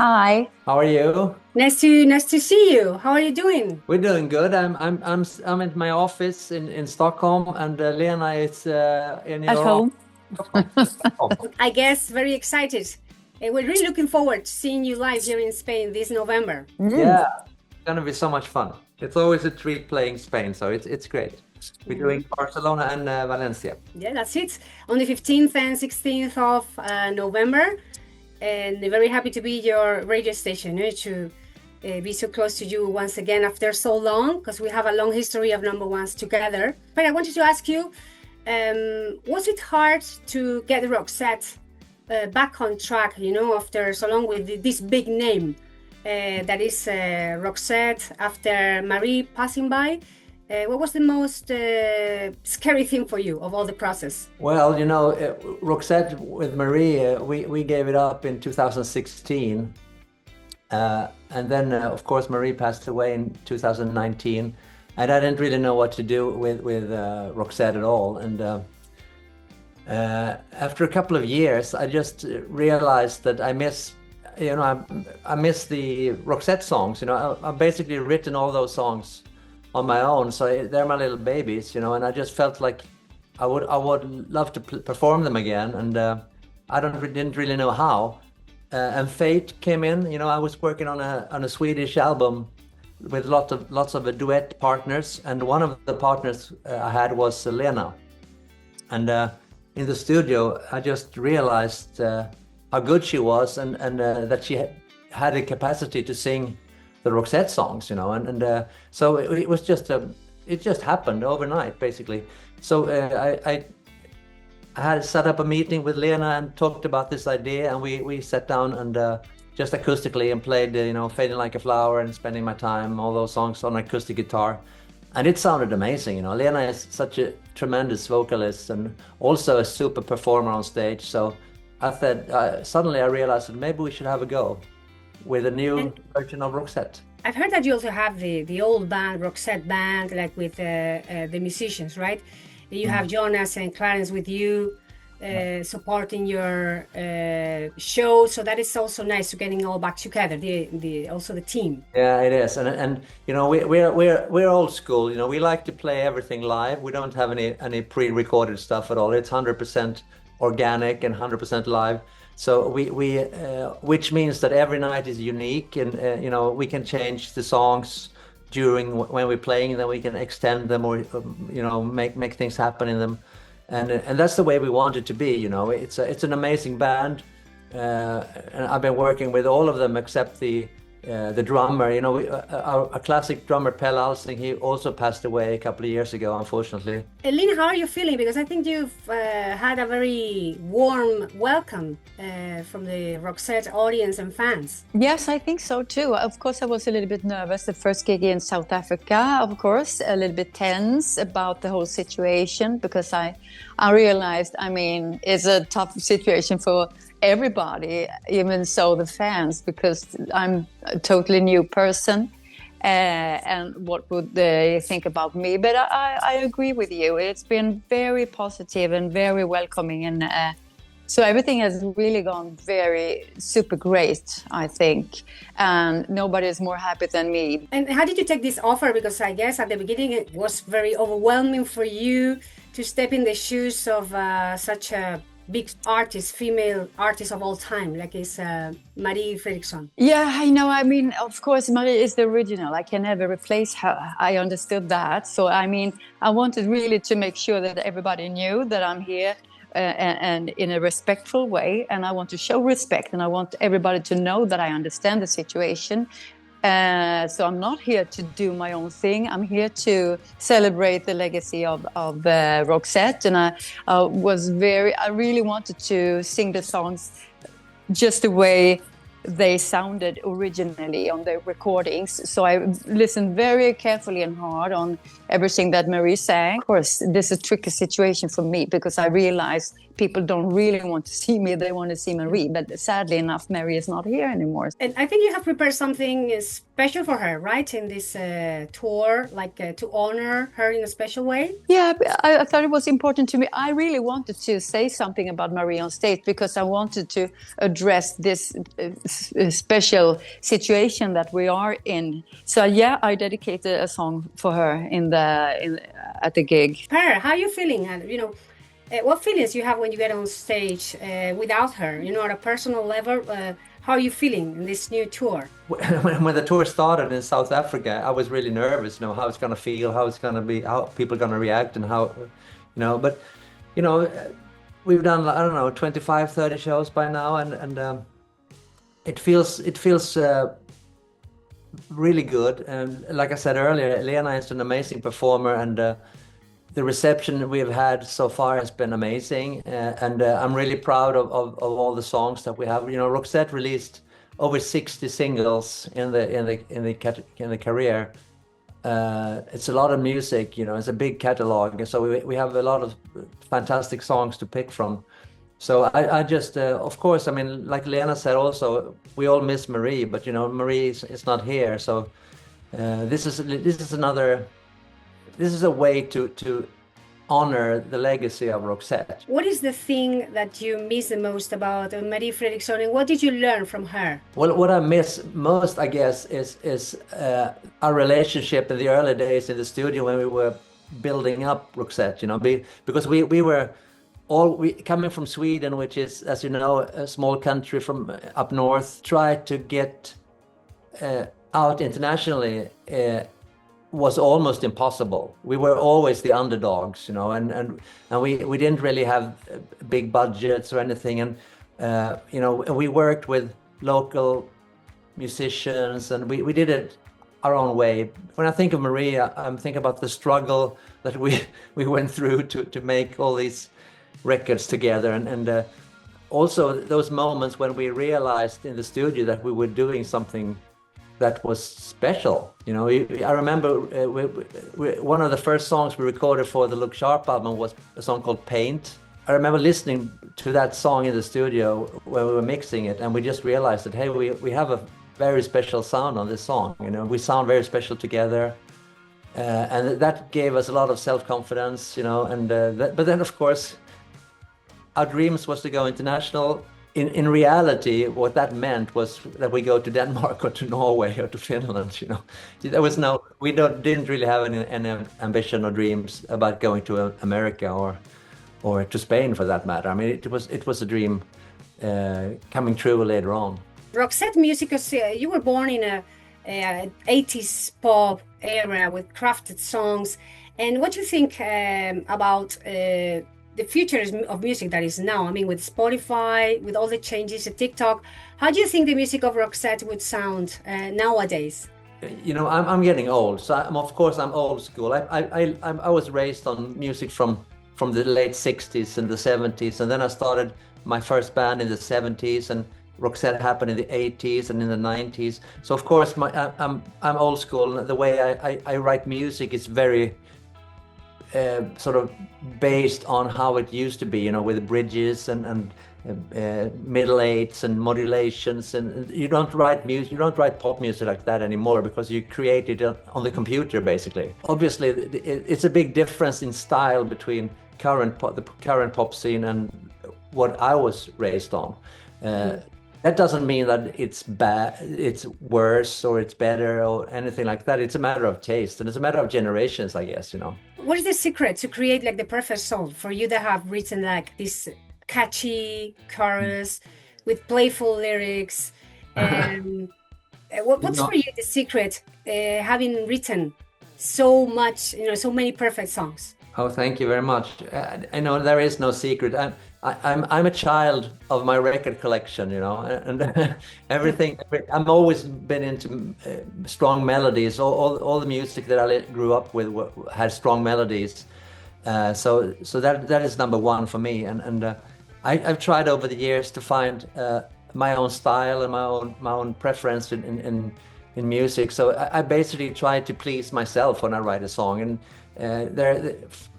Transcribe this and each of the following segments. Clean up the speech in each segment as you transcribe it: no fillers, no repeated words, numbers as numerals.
Hi. How are you? Nice to see you. How are you doing? We're doing good. I'm in my office in Stockholm, and Lena is in At your home. home. I guess very excited. We're really looking forward to seeing you live here in Spain this November. Yeah, it's gonna be so much fun. It's always a treat playing Spain, so it's great. We're doing Barcelona and Valencia. Yeah, that's it. On the 15th and 16th of November. And very happy to be your radio station, to be so close to you once again after so long, because we have a long history of number ones together. But I wanted to ask you, was it hard to get Roxette back on track, after so long with this big name that is Roxette after Marie passing by? What was the most scary thing for you of all the process? Well, Roxette with Marie, we gave it up in 2016. And then, of course, Marie passed away in 2019. And I didn't really know what to do with Roxette at all. And after a couple of years, I just realized that I miss the Roxette songs. I've basically written all those songs on my own, so they're my little babies, and I just felt like I would love to perform them again, and I didn't really know how. And fate came in. I was working on a Swedish album with lots of duet partners, and one of the partners I had was Lena. And in the studio, I just realized how good she was, and that she had a capacity to sing the Roxette songs, and so it was it just happened overnight, basically. So I had set up a meeting with Lena and talked about this idea, and we sat down and just acoustically and played, Fading Like a Flower and Spending My Time, all those songs on acoustic guitar, and it sounded amazing. Lena is such a tremendous vocalist and also a super performer on stage. So I thought suddenly I realized that maybe we should have a go with a new version of Roxette. I've heard that you also have the old band, Roxette band, like with the musicians, right? You have Jonas and Clarence with you, supporting your show. So that is also nice to getting all back together. Also the team. Yeah, it is, and we're old school. We like to play everything live. We don't have any pre-recorded stuff at all. It's 100% organic and 100% live. So we which means that every night is unique, and we can change the songs when we're playing, then we can extend them or make things happen in them, and that's the way we want it to be. It's an amazing band, and I've been working with all of them except the drummer. Our classic drummer Pelle Alsing, he also passed away a couple of years ago, unfortunately. Lena, how are you feeling? Because I think you've had a very warm welcome from the Roxette audience and fans. Yes, I think so too. Of course, I was a little bit nervous the first gig in South Africa, of course, a little bit tense about the whole situation, because I realized, it's a tough situation for everybody, even so the fans, because I'm a totally new person, and what would they think about me? But I agree with you. It's been very positive and very welcoming, and so everything has really gone very super great, I think, and nobody is more happy than me. And how did you take this offer? Because I guess at the beginning it was very overwhelming for you to step in the shoes of such a big artist, female artist of all time, like is Marie Fredriksson. Yeah, I know. Of course, Marie is the original. I can never replace her. I understood that. So, I wanted really to make sure that everybody knew that I'm here and in a respectful way. And I want to show respect, and I want everybody to know that I understand the situation. So I'm not here to do my own thing. I'm here to celebrate the legacy of Roxette, and I really wanted to sing the songs just the way they sounded originally on the recordings. So I listened very carefully and hard on everything that Marie sang. Of course, this is a tricky situation for me because I realize people don't really want to see me. They want to see Marie. But sadly enough, Marie is not here anymore. And I think you have prepared something special for her, right? In this tour, like to honor her in a special way. Yeah, I thought it was important to me. I really wanted to say something about Marie on stage because I wanted to address this special situation that we are in. So yeah, I dedicated a song for her at the gig. Per, how are you feeling? What feelings you have when you get on stage without her? At a personal level, how are you feeling in this new tour? When the tour started in South Africa, I was really nervous, how it's going to feel, how it's going to be, how people are going to react, and how, but, we've done, I don't know, 25, 30 shows by now, and it feels really good. And like I said earlier, Lena is an amazing performer, and the reception we've had so far has been amazing, and I'm really proud of all the songs that we have. Roxette released over 60 singles in the career. It's a lot of music, it's a big catalog, and so we have a lot of fantastic songs to pick from. So I just, of course, like Lena said, also we all miss Marie, but Marie is not here, so this is a way to honor the legacy of Roxette. What is the thing that you miss the most about Marie Fredriksson, and what did you learn from her? Well, what I miss most, I guess, is our relationship in the early days in the studio when we were building up Roxette, because we were coming from Sweden, which is, as you know, a small country from up north, tried to get out internationally was almost impossible. We were always the underdogs, and we didn't really have big budgets or anything, and we worked with local musicians, and we did it our own way. When I think of Marie, I'm thinking about the struggle that we went through to make all these records together, and also those moments when we realized in the studio that we were doing something that was special. I remember one of the first songs we recorded for the Look Sharp album was a song called Paint. I remember listening to that song in the studio when we were mixing it, and we just realized that, hey, we have a very special sound on this song. We sound very special together, and that gave us a lot of self-confidence. But then, of course, our dreams was to go international. In reality, what that meant was that we go to Denmark or to Norway or to Finland. There was didn't really have any ambition or dreams about going to America or to Spain for that matter. It was a dream coming true later on. Roxette music, you were born in a 80s pop era with crafted songs, and what do you think about the future of music that is now? With Spotify, with all the changes to TikTok, how do you think the music of Roxette would sound nowadays? I'm getting old, so I'm old school. I was raised on music from the late 60s and the 70s, and then I started my first band in the 70s, and Roxette happened in the 80s and in the 90s. So of course I'm old school. The way I write music is very sort of based on how it used to be, with bridges and middle eights and modulations, and you don't write pop music like that anymore because you create it on the computer basically. Obviously, it's a big difference in style between the current pop scene and what I was raised on. That doesn't mean that it's bad, it's worse, or it's better, or anything like that. It's a matter of taste, and it's a matter of generations, I guess. What is the secret to create the perfect song for you that have written this catchy chorus with playful lyrics? And what's for you the secret, having written so much, so many perfect songs? Oh, thank you very much. I know there is no secret. I'm a child of my record collection, and everything. I've always been into strong melodies. All the music that I grew up with had strong melodies. So that is number one for me. And I've tried over the years to find my own style and my own preference in in music. So I basically try to please myself when I write a song, and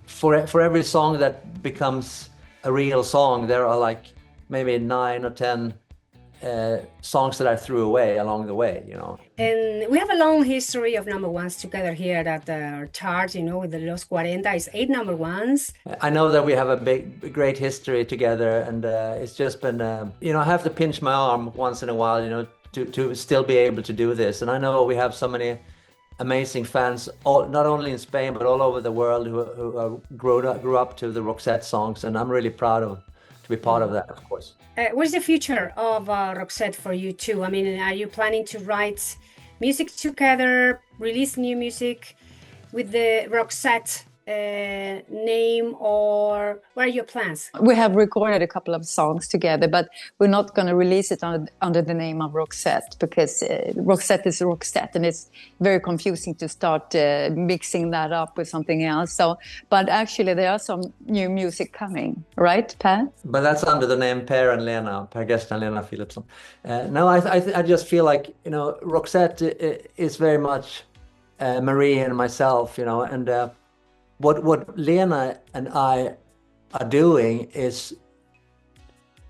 for every song that becomes a real song, there are like maybe 9 or 10 songs that I threw away along the way, you know. And we have a long history of number ones together here at our chart, you know, with the Los 40. It's 8 number ones. I know that we have a great history together, and it's just been, you know, I have to pinch my arm once in a while, you know, to still be able to do this. And I know we have so many amazing fans, not only in Spain, but all over the world who grew up to the Roxette songs. And I'm really proud to be part of that, of course. What's the future of Roxette for you too? I mean, are you planning to write music together, release new music with the Roxette name, or what are your plans? We have recorded a couple of songs together, but we're not going to release it under the name of Roxette, because Roxette is Roxette, and it's very confusing to start mixing that up with something else. So, but actually there are some new music coming, right, Per? But that's under the name Per and Lena, Per Gessle and Lena Philipsson. No, I just feel like, you know, Roxette is very much Marie and myself, you know, and what Lena and I are doing is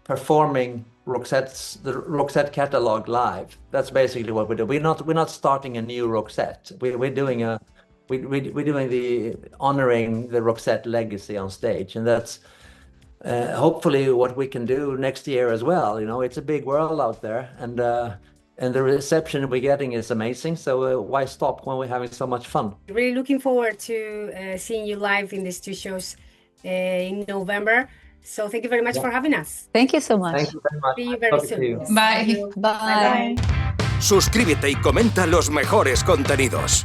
performing the Roxette catalog live. That's basically what we do. We're not starting a new Roxette. We're doing the honoring the Roxette legacy on stage, and that's hopefully what we can do next year as well. You know, it's a big world out there, and the reception we're getting is amazing. So why stop when we're having so much fun? Really looking forward to seeing you live in these 2 shows in November. So thank you very much for having us. Thank you so much. Thank you very much. See you very soon. Bye. Bye. Suscríbete y comenta los mejores contenidos.